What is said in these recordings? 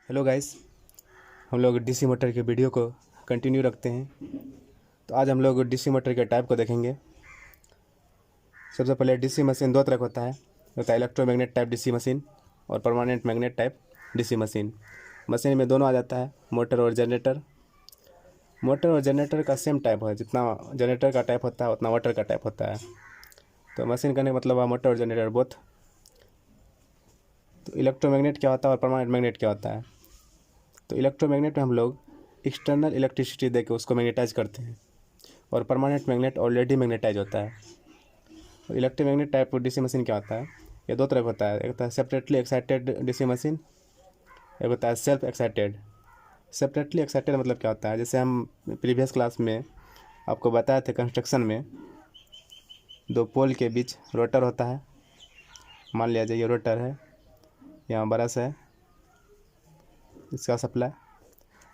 Hello guys, हम लोग DC motor के वीडियो को कंटिन्यू रखते हैं। तो आज हम लोग डीसी मोटर के टाइप को देखेंगे। सबसे पहले डीसी मशीन दो तरह का होता है इलेक्ट्रोमैग्नेट टाइप डीसी मशीन और permanent magnet type DC machine. Machine में दोनों आ जाता है, मोटर और जनरेटर। मोटर और जनरेटर का सेम टाइप है, जितना जनरेटर का टाइप होता है उतना मोटर का टाइप होता है। तो मशीन करने का मतलब है मोटर और जनरेटर बोथ। तो इलेक्ट्रोमैग्नेट क्या होता है और परमानेंट मैग्नेट क्या होता है? तो इलेक्ट्रोमैग्नेट में हम लोग एक्सटर्नल इलेक्ट्रिसिटी देके उसको मैग्नेटाइज करते हैं और परमानेंट मैग्नेट ऑलरेडी मैग्नेटाइज होता है। और इलेक्ट्रोमैग्नेट टाइप डीसी मशीन क्या होता है? ये दो तरह का होता है। एक होता है सेपरेटली एक्साइटेड डीसी मशीन, एक होता है सेल्फ एक्साइटेड। सेपरेटली एक्साइटेड मतलब क्या होता है? जैसे हम प्रीवियस क्लास में आपको बताए थे, कंस्ट्रक्शन में दो पोल के बीच रोटर होता है। मान लिया जाए ये रोटर है, यहाँ ब्रश है, इसका सप्लाई,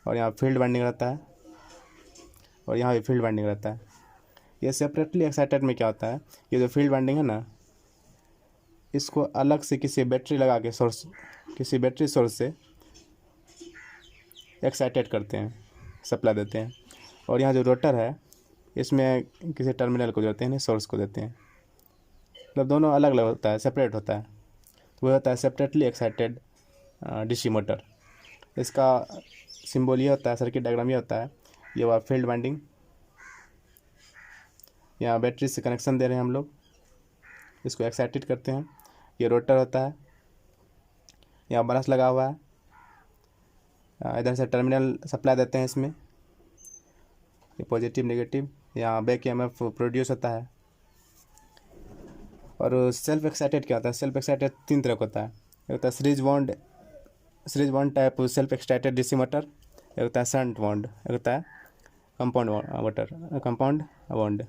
और यहाँ फील्ड वाइंडिंग रहता है और यहाँ भी फील्ड वाइंडिंग रहता है। ये सेपरेटली एक्साइटेड में क्या होता है? ये जो फील्ड वाइंडिंग है ना, इसको अलग से किसी बैटरी लगा के किसी बैटरी सोर्स से एक्साइटेड करते हैं, सप्लाई देते हैं। और यहाँ जो रोटर है इसमें किसी टर्मिनल को जोड़ते हैं, सोर्स को देते हैं। मतलब दोनों अलग अलग होता है, सेपरेट होता है। तो वह होता है सेपरेटली एक्साइटेड डीसी मोटर। इसका सिंबल ये होता है, सर्किट डायग्राम ये होता है। ये हुआ फील्ड वाइंडिंग, यहाँ बैटरी से कनेक्शन दे रहे हैं हम लोग, इसको एक्साइटेड करते हैं। ये रोटर होता है, यहाँ ब्रश लगा हुआ है, इधर से टर्मिनल सप्लाई देते हैं इसमें, ये पॉजिटिव नेगेटिव। यहाँ बैक ईएमएफ प्रोड्यूस होता है। और सेल्फ एक्साइटेड क्या होता है? सेल्फ एक्साइटेड तीन तरह का होता है। एक होता है series bond type self excited DC motor, एक होता है शंट बॉन्ड, एक होता है कंपाउंड बॉन्ड।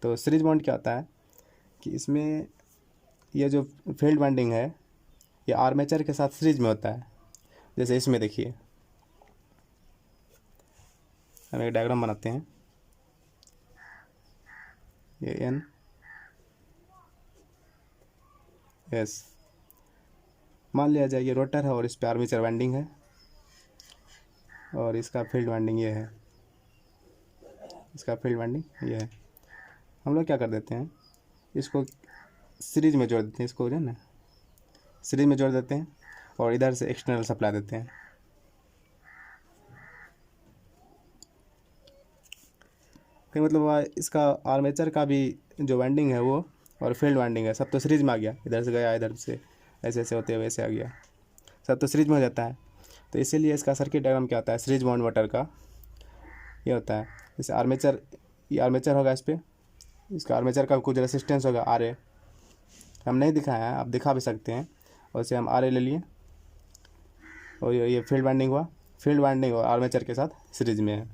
तो सीरीज बॉन्ड क्या होता है कि इसमें ये जो फील्ड वाइंडिंग है ये आर्मेचर के साथ सीरीज में होता है। जैसे इसमें देखिए, हम एक डायग्राम बनाते हैं, ये एन एस मान लिया जाए ये रोटर है और इस पर आर्मेचर वाइंडिंग है और इसका फील्ड वाइंडिंग ये है, इसका फील्ड वाइंडिंग ये है। हम लोग क्या कर देते हैं, इसको सीरीज में जोड़ देते हैं, इसको जो है ना सीरीज में जोड़ देते हैं और इधर से एक्सटर्नल सप्लाई देते हैं। कहीं मतलब इसका आर्मेचर का भी जो वाइंडिंग है वो और फील्ड वाइंडिंग है, सब तो सीरीज में आ गया। इधर से गया, इधर से ऐसे ऐसे होते हुए ऐसे आ गया, सब तो सीरीज में हो जाता है। तो इसीलिए इसका सर्किट डायग्राम क्या होता है? सीरीज बॉन्ड मोटर का ये होता है। जैसे आर्मेचर, ये आर्मेचर होगा, इस पर इसका आर्मेचर का कुछ रेसिस्टेंस होगा RA। हम नहीं दिखाया है, आप दिखा भी सकते हैं। वैसे हम RA ले लिए और ये फील्ड वाइंडिंग हुआ, फील्ड वाइंडिंग और आर्मेचर के साथ सीरीज में है,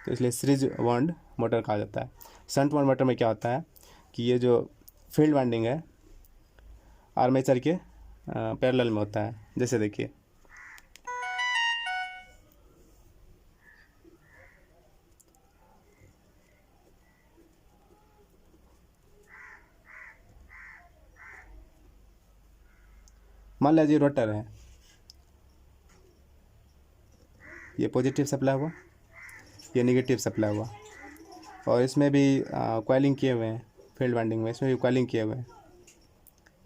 तो इसलिए सीरीज बॉन्ड मोटर कहा जाता है। शंट बॉन्ड मोटर में क्या होता है कि ये जो फील्ड वाइंडिंग है आर्मेचर के पैरेलल में होता है। जैसे देखिए, मान लीजिए रोटर है, ये पॉजिटिव सप्लाई हुआ, ये नेगेटिव सप्लाई हुआ, और इसमें भी कॉइलिंग किए हुए हैं। फील्ड वाइंडिंग में इसमें भी कॉइलिंग किए हुए हैं।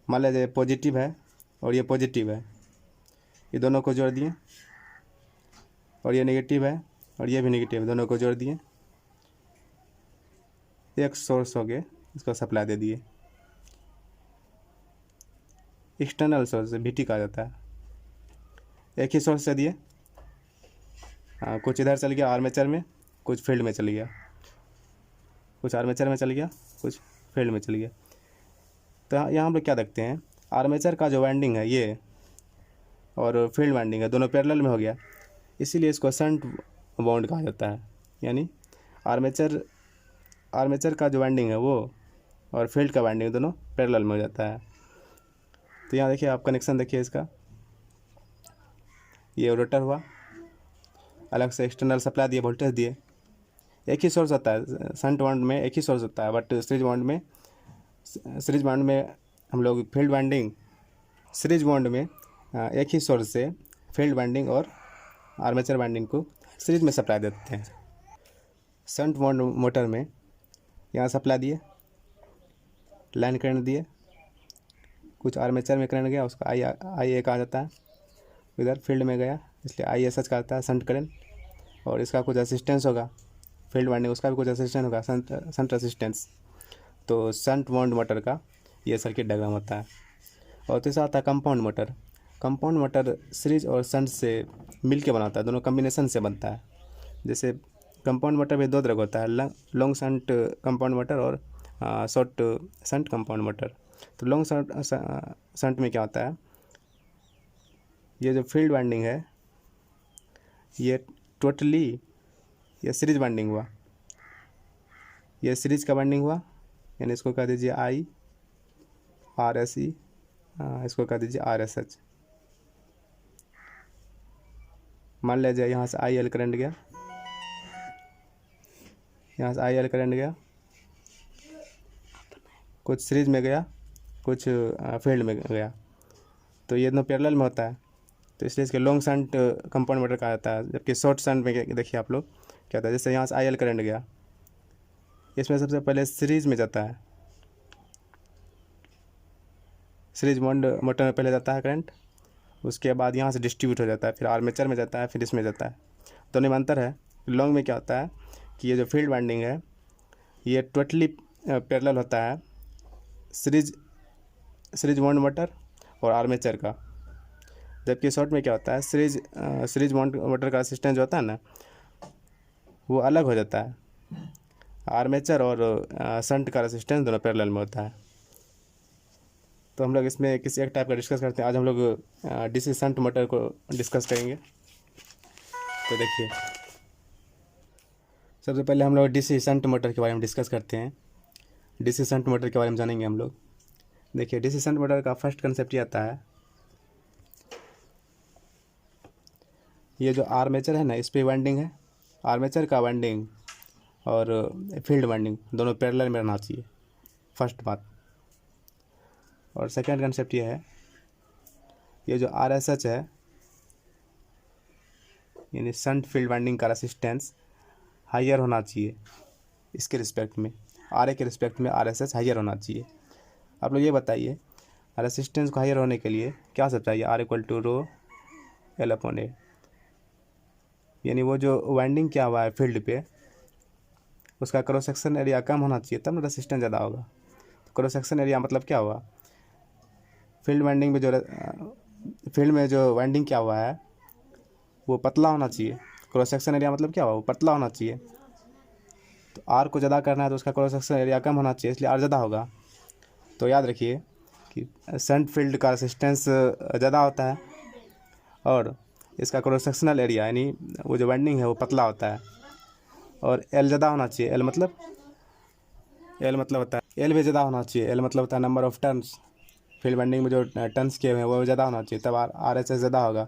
मान लीजिए पॉजिटिव है और ये पॉजिटिव है, ये दोनों को जोड़ दिए, और ये नेगेटिव है और ये भी नेगेटिव है, दोनों को जोड़ दिए, एक सोर्स हो गए, इसको सप्लाई दे दिए। एक्सटर्नल सोर्स VT कहा जाता है। एक ही सोर्स से दिए, कुछ इधर चल गया आर्मेचर में, कुछ फील्ड में चल गया, कुछ आर्मेचर में चल गया, कुछ फील्ड में चल गया। तो यहाँ हम लोग क्या देखते हैं, आर्मेचर का जो वाइंडिंग है ये और फील्ड वाइंडिंग है दोनों पैरेलल में हो गया, इसीलिए इसको शंट बॉन्ड कहा जाता है। यानी आर्मेचर का जो वाइंडिंग है वो और फील्ड का वाइंडिंग दोनों पैरेलल में हो जाता है। तो यहाँ देखिए, आप कनेक्शन देखिए इसका, ये रोटर हुआ, अलग से एक्सटर्नल सप्लाई दिए, वोल्टेज दिए। एक ही सोर्स होता है, शंट बॉन्ड में एक ही सोर्स होता है, बट सीरीज बॉन्ड में हम लोग फील्ड वाइंडिंग, सीरीज बॉन्ड में एक ही सोर्स से फील्ड वाइंडिंग और आर्मेचर वाइंडिंग को सीरीज में सप्लाई देते हैं। शंट वाउंड मोटर में यहाँ सप्लाई दिए, लाइन करंट दिए, कुछ आर्मेचर में करंट गया, उसका आई ए कहा जाता है, इधर फील्ड में गया इसलिए आई एस एच कहता है शंट करंट, और इसका कुछ असिस्टेंस होगा फील्ड वाइंडिंग, उसका भी कुछ असिस्टेंस होगा शंट असिस्टेंस। तो शंट वाउंड मोटर का ये सर्किट डायग्राम होता है। और तीसरा आता है compound motor. Compound motor series और शंट से मिल के बनाता है, दोनों कम्बिनेशन से बनता है। जैसे कंपाउंड मोटर में दो तरह का होता है, लॉन्ग शंट कंपाउंड मोटर और शॉर्ट शंट कंपाउंड मोटर। तो लॉन्ग शंट में क्या होता है, ये जो फील्ड वाइंडिंग है ये टोटली ये सीरीज वाइंडिंग हुआ, ये सीरीज का वाइंडिंग हुआ, यानी इसको कह दीजिए आई आर एस ई, इसको कह दीजिए आर एस एच। मान लीजिए यहाँ से आई एल करंट गया, यहाँ से आई एल करंट गया, कुछ सीरीज में गया, कुछ फील्ड में गया, तो ये दोनों पैरेलल में होता है, तो इसलिए इसके लॉन्ग शंट कंपाउंड मोटर कहा जाता है। जबकि शॉर्ट शंट में देखिए आप लोग क्या होता है, जैसे यहाँ से आई एल करंट गया, इसमें सबसे पहले सीरीज में जाता है, सीरीज वाउंड मोटर में पहले जाता है करंट, उसके बाद यहाँ से डिस्ट्रीब्यूट हो जाता है, फिर आर्मेचर में जाता है, फिर इसमें जाता है। दोनों में अंतर है। लॉन्ग में क्या होता है कि ये जो फील्ड वाइंडिंग है ये टोटली पैरेलल होता है सीरीज वाउंड मोटर और आर्मेचर का। जबकि शॉर्ट में क्या होता है, सीरीज वाउंड मोटर का असिस्टेंस जो होता है ना वो अलग हो जाता है, आर्मेचर और शंट का रेसिस्टेंस दोनों पैरेलल में होता है। तो हम लोग इसमें किसी एक टाइप का डिस्कस करते हैं। आज हम लोग डीसी शंट मोटर को डिस्कस करेंगे। तो देखिए सबसे पहले हम लोग डीसी शंट मोटर के बारे में डिस्कस करते हैं। डीसी शंट मोटर के बारे में जानेंगे हम लोग। देखिए डीसी शंट मोटर का फर्स्ट कंसेप्ट ये आता है, ये जो आर्मेचर है ना इस पे वाइंडिंग है, आर्मेचर का वाइंडिंग और फील्ड वाइंडिंग दोनों पैरेलल में रहना चाहिए, फर्स्ट बात। और सेकंड कंसेप्ट ये है, ये जो आर एस एच है यानी शंट फील्ड वाइंडिंग का रेसिस्टेंस हायर होना चाहिए, इसके रिस्पेक्ट में आर ए के रिस्पेक्ट में आर एस एच हायर होना चाहिए। आप लोग ये बताइए रेसिस्टेंस को हायर होने के लिए क्या सब चाहिए, R equal to rho L upon A, यानी वो जो वाइंडिंग क्या हुआ है फील्ड पे उसका क्रॉस सेक्शन एरिया कम होना चाहिए तब ना रेसिस्टेंस ज़्यादा होगा। तो क्रॉस सेक्शन एरिया मतलब क्या हुआ, फील्ड में जो वाइंडिंग क्या हुआ है वो पतला होना चाहिए, क्रॉस सेक्शन एरिया मतलब क्या हुआ वो पतला होना चाहिए। तो आर को ज़्यादा करना है तो उसका क्रॉस सेक्शन एरिया कम होना चाहिए, इसलिए आर ज़्यादा होगा। तो याद रखिए कि शंट फील्ड का रेसिस्टेंस ज़्यादा होता है और इसका क्रॉस सेक्शनल एरिया यानी वो जो वाइंडिंग है वो पतला होता है, और एल ज़्यादा होना चाहिए। एल मतलब होता है, एल भी ज़्यादा होना चाहिए, एल मतलब होता है number of turns, field winding में जो टर्न्स किए हुए हैं वो ज़्यादा होना चाहिए, तब आर एच एस ज़्यादा होगा।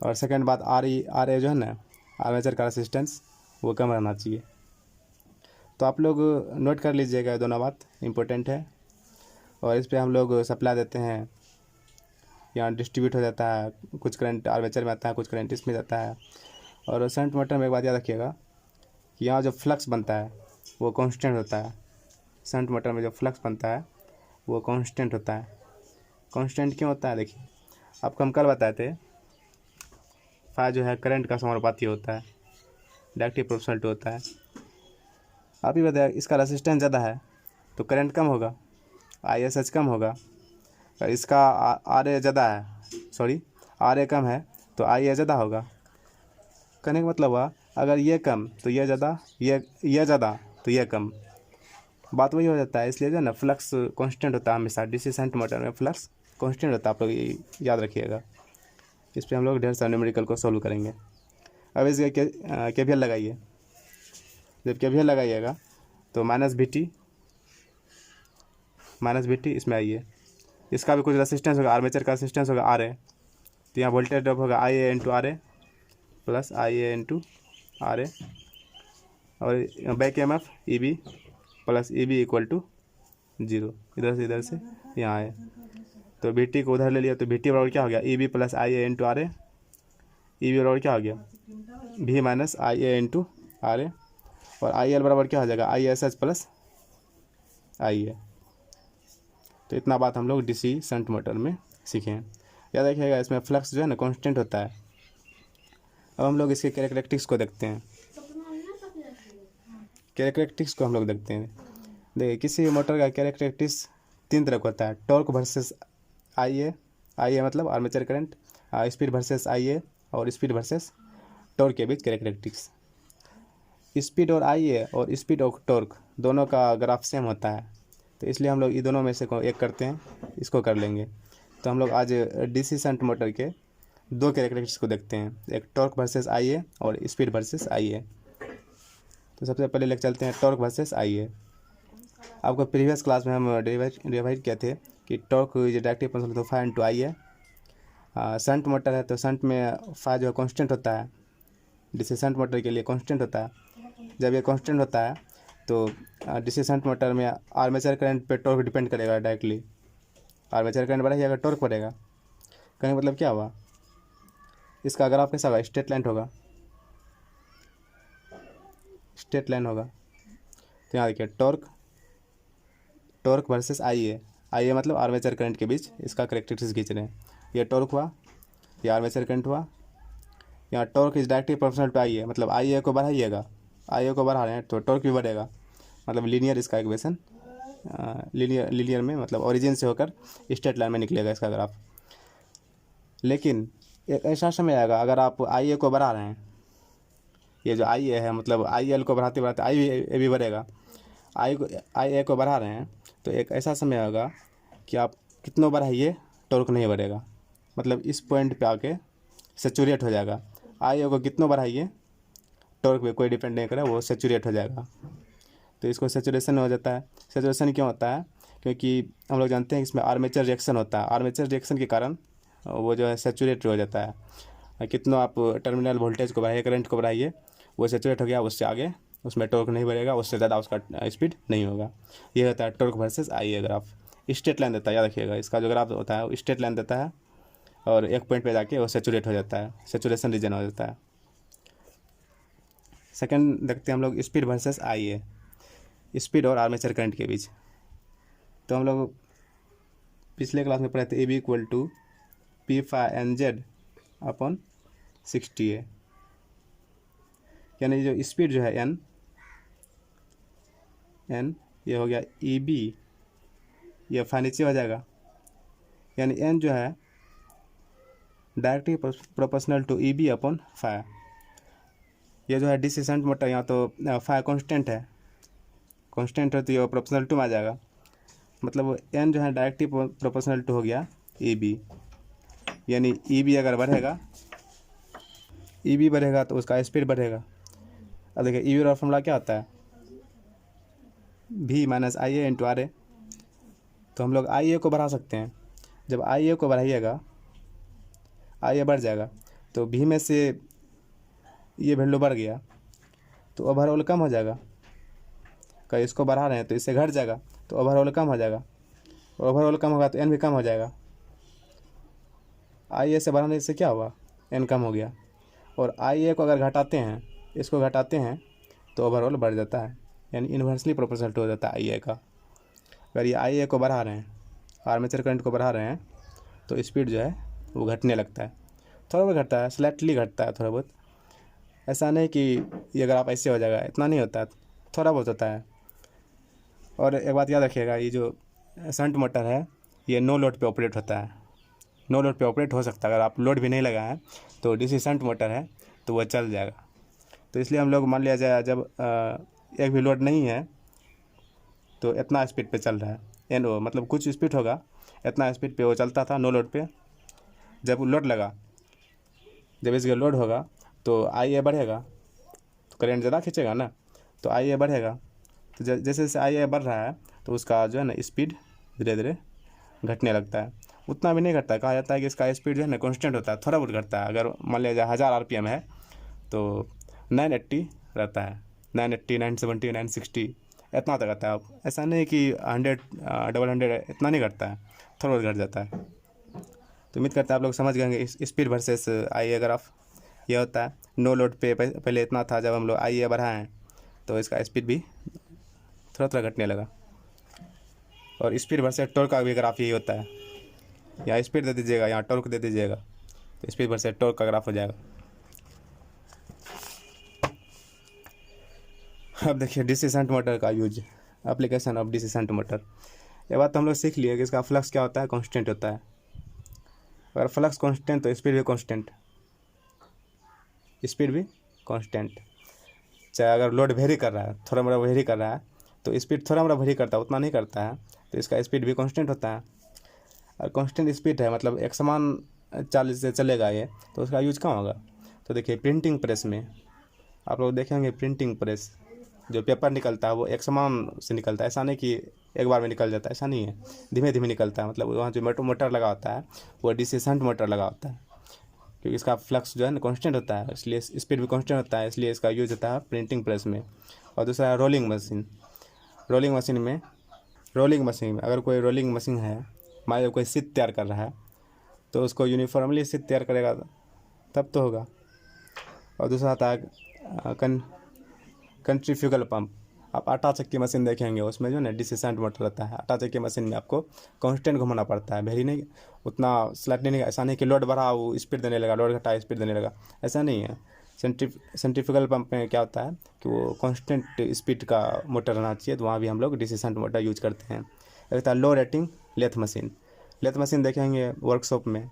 और सेकंड बात आर ए जो है ना आर्मेचर का रेसिस्टेंस वो कम रहना चाहिए। तो आप लोग नोट कर लीजिएगा, ये दोनों बात इम्पोर्टेंट है। और इस पर हम लोग सप्लाई देते हैं, यहाँ डिस्ट्रीब्यूट हो जाता है, कुछ करंट आर्मेचर में आता है, कुछ करंट इसमें जाता है। और शंट मोटर में एक बात याद रखिएगा कि यहाँ जो फ्लक्स बनता है वो कांस्टेंट होता है। शंट मोटर में जो फ्लक्स बनता है वो कांस्टेंट होता है। कांस्टेंट क्यों होता है, देखिए आपको हम कल बताए थे, फाई जो है करंट का समानुपाती होता है, डायरेक्टली प्रोपोर्शनल टू होता है। आप ही बताया इसका रेसिस्टेंस ज़्यादा है तो करंट कम होगा, आई एस एच कम होगा। इसका आर ए ज़्यादा है, सॉरी आर ए कम है तो आई ए ज़्यादा होगा। कहने का मतलब हुआ अगर ये कम तो ये ज़्यादा, ये ज़्यादा तो ये कम, बात वही हो जाता है। इसलिए जो है ना फ्लक्स कांस्टेंट होता है हमेशा, डीसी शंट मोटर में फ्लक्स कांस्टेंट होता है, आप लोग याद रखिएगा। इस पर हम लोग ढेर सारे न्यूमेरिकल को सॉल्व करेंगे। अब इसके केवीएल लगाइए, जब केवीएल लगाइएगा तो माइनस वी टी इसमें आइए, इसका भी कुछ रेसिस्टेंस होगा, आर्मेचर का रेसिस्टेंस होगा आर ए, तो यहाँ वोल्टेज ड्रॉप होगा I A into R A plus I A into R A, और back M F E B plus E B equal to 0, इधर से यहाँ है। तो वी टी को उधर ले लिया, तो वी टी बराबर क्या हो गया, E B plus I A into R A. E B बराबर क्या हो गया, V minus I A into R A. और आई एल बराबर क्या हो जाएगा, I S H plus I A. तो इतना बात हम लोग डीसी शंट मोटर में सीखे हैं। याद रखिएगा, इसमें फ्लक्स जो है ना कांस्टेंट होता है। अब हम लोग इसके कैरेक्टरिस्टिक्स को देखते हैं। कैरेक्टरिस्टिक्स को हम लोग देखते हैं। देखिए, किसी भी मोटर का कैरेक्टरिस्टिक्स 3 तरह का होता है, टॉर्क वर्सेस आई ए मतलब armature current, speed versus I A, और स्पीड वर्सेस टॉर्क के बीच कैरेक्टरिस्टिक्स। स्पीड और आई ए और स्पीड और टॉर्क दोनों का ग्राफ सेम होता है, तो इसलिए हम लोग ये दोनों में से एक करते हैं, इसको कर लेंगे। तो हम लोग आज डीसी शंट मोटर के 2 कैरेक्टरिस्टिक्स को देखते हैं, एक टॉर्क वर्सेस आई ए और स्पीड वर्सेस आई ए। तो सबसे पहले लेकर चलते हैं टॉर्क वर्सेस आई ए। आपको प्रीवियस क्लास में हम डिवाइड किए थे कि torque is directly proportional to phi into I a. Shunt motor है तो शंट में फाई जो है कांस्टेंट होता है, डीसी शंट मोटर के लिए कांस्टेंट होता है। जब ये कांस्टेंट होता है तो डीसी शंट मोटर में आर्मेचर करंट पे टॉर्क डिपेंड करेगा डायरेक्टली। आर्मेचर करंट बढ़ेगा, टॉर्क बढ़ेगा। कहने का मतलब क्या हुआ, इसका ग्राफ कैसा होगा, स्ट्रेट लाइन होगा, स्ट्रेट लाइन होगा। तो यहाँ देखिए टॉर्क वर्सेस आई ए मतलब आर्मेचर करंट के बीच इसका कैरेक्टरिस्टिक्स खींच रहे हैं। ये टॉर्क हुआ, ये आर्मेचर करंट हुआ। यहाँ torque is directly proportional to I A, मतलब आई ए को बढ़ाइएगा, आई ए को बढ़ा रहे हैं तो टॉर्क भी बढ़ेगा। मतलब लीनियर इसका इक्वेशन, लीनियर में मतलब ओरिजिन से होकर स्ट्रेट लाइन में निकलेगा इसका ग्राफ। लेकिन एक ऐसा समय आएगा, अगर आप आई ए को बढ़ा रहे हैं, ये जो आई ए है मतलब आई एल को बढ़ाते बढ़ाते आई ए भी बढ़ेगा, आई ए को बढ़ा रहे हैं, तो एक ऐसा समय आएगा कि आप कितना बढ़ाइए टॉर्क नहीं बढ़ेगा। मतलब इस पॉइंट पे आके सेचुरेट हो जाएगा। आई ए को कितना बढ़ाइए टॉर्क पे कोई डिपेंड नहीं करे, वो सेचुरेट हो जाएगा। तो इसको सेचुरेशन हो जाता है। सेचुरेशन क्यों होता है, क्योंकि हम लोग जानते हैं कि इसमें आर्मेचर रिएक्शन होता है। आर्मेचर रिएक्शन के कारण वो जो है सेचुरेट हो जाता है। कितना आप टर्मिनल वोल्टेज को बढ़ाइए, करंट को बढ़ाइए, वो सेचुरेट हो गया, उससे आगे उसमें टॉर्क नहीं बढ़ेगा, उससे ज़्यादा उसका स्पीड नहीं होगा। ये होता है torque versus I a graph. Straight line देता है, याद रखिएगा, इसका जो ग्राफ होता है वो स्ट्रेट लाइन देता है और एक पॉइंट पे जाके वो सेचुरेट हो जाता है, सेचुरेशन रीजन हो जाता है। सेकंड देखते हैं हम लोग speed versus I A, speed और आर्मेचर करंट के बीच। तो हम लोग पिछले क्लास में पढ़े थे E b equal to P phi N Z upon 60A, यानी जो स्पीड जो है एन ये हो गया ई बी, ये फाई नीचे हो जाएगा, यानी एन जो है directly proportional to E b upon phi. ये जो है डीसी शंट मोटर, यहाँ तो फाई कांस्टेंट है, कांस्टेंट है तो ये प्रोपोर्शनल टू में आ जाएगा। मतलब एन जो है डायरेक्टली प्रोपोर्शनल टू हो गया ई बी, यानी ई बी अगर बढ़ेगा, ई बी बढ़ेगा तो उसका स्पीड बढ़ेगा। अब देखिए ई बी का फॉर्मूला क्या होता है, भी minus I A into R A. तो हम लोग आई ए को बढ़ा सकते हैं। जब आई ए को बढ़ाइएगा, आई ए बढ़ जाएगा, तो भी में से ये वैल्यू बढ़ गया तो ओवरऑल कम हो जाएगा। कहीं इसको बढ़ा रहे हैं तो इससे घट जाएगा, तो ओवरऑल कम हो जाएगा। ओवरऑल कम होगा तो एन भी कम हो जाएगा। आई ए से बढ़ाने से क्या हुआ, एन कम हो गया। और आई ए को अगर घटाते हैं, इसको घटाते हैं, तो ओवरऑल बढ़ जाता है, यानी इन्वर्सली प्रोपोर्शनल हो जाता है आई ए का। अगर ये आई ए को बढ़ा रहे हैं, आर्मेचर करंट को बढ़ा रहे हैं, तो स्पीड जो है वो घटने लगता है। थोड़ा बहुत घटता है, स्लाइटली घटता है थोड़ा बहुत। ऐसा नहीं कि ये अगर आप ऐसे हो जाएगा, इतना नहीं होता है, थोड़ा बहुत होता है। और एक बात याद रखिएगा, ये जो शंट मोटर है ये नो लोड पे ऑपरेट होता है। नो लोड पे ऑपरेट हो सकता है, अगर आप लोड भी नहीं लगाएं तो डीसी शंट मोटर है तो वह चल जाएगा। तो इसलिए हम लोग मान लिया जाए जब एक भी लोड नहीं है तो इतना स्पीड पे चल रहा है, एन ओ मतलब कुछ स्पीड होगा, इतना स्पीड पे वो चलता था नो लोड पे। जब लोड लगा, जब इसका लोड होगा तो आई ए बढ़ेगा, तो करंट ज़्यादा खींचेगा ना, तो आई ए बढ़ेगा। तो जैसे जैसे आई ए बढ़ रहा है तो उसका जो है ना स्पीड धीरे धीरे घटने लगता है। उतना भी नहीं घटता है, कहा जाता है कि इसका स्पीड जो है ना कांस्टेंट होता है, थोड़ा बहुत घटता है। अगर मान लिया जाए 1000 RPM है तो 980 रहता है, 980, 970, 960 इतना तक आता है। अब ऐसा नहीं कि 100 डबल 100 इतना नहीं करता है, थोड़ा बहुत घट जाता है। तो उम्मीद करता है आप लोग समझ गए इस स्पीड वर्सेस IA ग्राफ। ये होता है नो लोड पे पहले इतना था, जब हम लोग IA बढ़ाएँ तो इसका स्पीड भी थोड़ा थोड़ा घटने लगा। और स्पीड वर्सेस टॉर्क का भी ग्राफ यही होता है, यहाँ स्पीड दे दीजिएगा, यहाँ टॉर्क दे दीजिएगा, तो स्पीड वर्सेस टॉर्क का ग्राफ हो जाएगा। अब देखिए DC शंट मोटर का use, application of DC shunt motor. ये बात तो हम लोग सीख लिए कि इसका फ्लक्स क्या होता है, कांस्टेंट होता है। अगर फ्लक्स कांस्टेंट तो स्पीड भी कांस्टेंट, स्पीड भी कांस्टेंट। चाहे अगर लोड वेरी कर रहा है, थोड़ा मोड़ा वेरी कर रहा है, तो स्पीड थोड़ा मोड़ा वेरी करता है, उतना नहीं करता है, तो इसका स्पीड भी कांस्टेंट होता है। और कांस्टेंट स्पीड है मतलब एक समान चाल से चलेगा ये, तो उसका यूज कहाँ होगा। तो देखिए प्रिंटिंग प्रेस में आप लोग देखेंगे, प्रिंटिंग प्रेस जो पेपर निकलता है वो एक समान से निकलता है, ऐसा नहीं कि एक बार में निकल जाता है, ऐसा नहीं है, धीमे धीमे निकलता है। मतलब वहाँ जो मोटर लगा होता है वो DC शंट मोटर लगा होता है, क्योंकि इसका फ्लक्स जो है ना कांस्टेंट होता है, इसलिए स्पीड भी कांस्टेंट होता है, इसलिए इसका यूज होता है प्रिंटिंग प्रेस में। और दूसरा है रोलिंग मशीन। रोलिंग मशीन में अगर कोई रोलिंग मशीन है, मान लो कोई शीट तैयार कर रहा है, तो उसको यूनिफॉर्मली शीट तैयार करेगा तब तो होगा। और दूसरा आता है कंट्रीफ्यूगल पंप। आप आटा चक्की मशीन देखेंगे, उसमें जो ना DC शंट मोटर रहता है। आटा चक्की मशीन में आपको कांस्टेंट घुमाना पड़ता है, वेरी नहीं, उतना स्लाइड नहीं, ऐसा नहीं कि लोड बढ़ा वो स्पीड देने लगा, लोड घटा स्पीड देने लगा, ऐसा नहीं है। सेंट्रीफ्यूगल पंप में क्या होता है कि वो कांस्टेंट स्पीड का मोटर रहना चाहिए, तो वहाँ भी हम लोग DC शंट मोटर यूज करते हैं। एक होता है low rating lathe machine. Lathe machine देखेंगे वर्कशॉप में,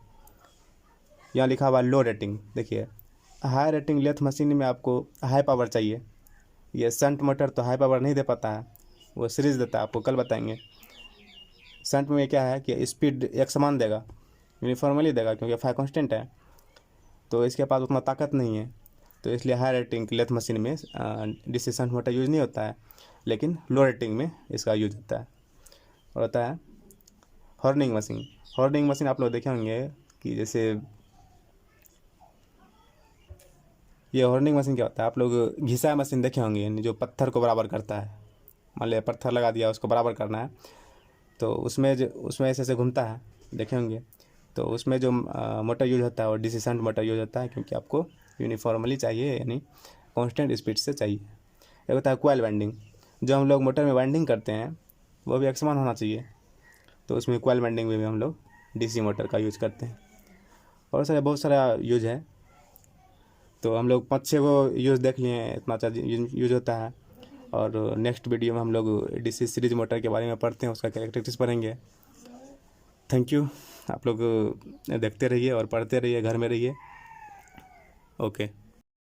यहाँ लिखा हुआ लो रेटिंग। देखिए हाई रेटिंग लेथ मशीन में आपको हाई पावर चाहिए, ये शंट मोटर तो हाई पावर नहीं दे पाता है, वो सीरीज देता है, आपको कल बताएंगे। शंट में क्या है कि स्पीड एक समान देगा, यूनिफॉर्मली देगा, क्योंकि फाई कांस्टेंट है, तो इसके पास उतना ताकत नहीं है, तो इसलिए हाई रेटिंग लेथ मशीन में DC शंट मोटर यूज नहीं होता है, लेकिन लो रेटिंग में इसका यूज होता है। और होता है हॉर्निंग मशीन। हॉर्निंग मशीन आप लोग देखे होंगे कि जैसे ये हॉर्निंग मशीन क्या होता है, आप लोग घिसा मशीन देखे होंगे, यानी जो पत्थर को बराबर करता है। मान लिया पत्थर लगा दिया, उसको बराबर करना है, तो उसमें ऐसे ऐसे घूमता है, देखे होंगे। तो उसमें जो मोटर यूज होता है वो DC शंट मोटर यूज होता है, क्योंकि आपको यूनिफॉर्मली चाहिए, यानी कांस्टेंट स्पीड से चाहिए। एक होता है कोयल वाइंडिंग। जो हम लोग मोटर में वाइंडिंग करते हैं वो भी एक समान होना चाहिए, तो उसमें कोयल वाइंडिंग में भी हम लोग DC मोटर का यूज करते हैं। और बहुत सारा यूज है, तो हम लोग 5-6 को यूज़ देख लिए हैं, इतना अच्छा यूज होता है। और नेक्स्ट वीडियो में हम लोग DC सीरीज मोटर के बारे में पढ़ते हैं, उसका कैरेक्टरिस्टिक्स पढ़ेंगे। Thank you. आप लोग देखते रहिए और पढ़ते रहिए, घर में रहिए। ओके।